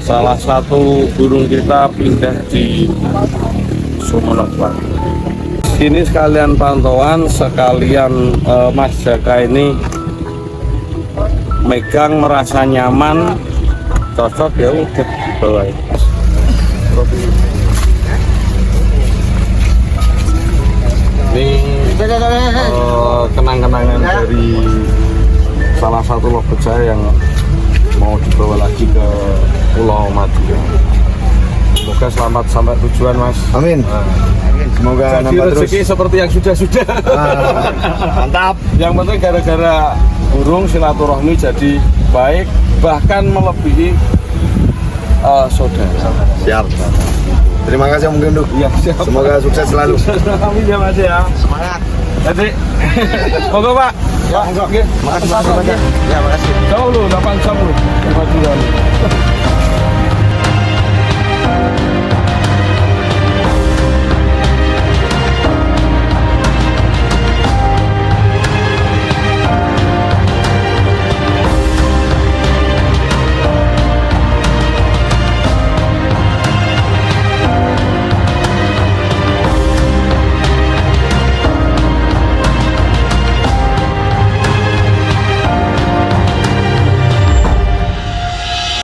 Salah satu burung kita pindah di Sumeneb. Ini sekalian pantauan, sekalian Mas Jaka ini megang merasa nyaman, cocok ya udah bawa. Ini kenang-kenangan dari salah satu lovebird saya yang mau dibawa lagi ke Pulau Madura. Semoga selamat sampai tujuan, Mas. Amin. Semoga jadi rezeki terus seperti yang sudah-sudah. Mantap. Yang penting gara-gara burung silaturahmi jadi baik, bahkan melebihi saudara. Siap. Terima kasih Om Genduk. Iya, siap. Semoga sukses selalu. Amin ya Mas ya. Semangat. Jadi, monggo Pak. Ya, monggo. Makasih banyak. Ya, makasih. Jauh lu 8 jam lu.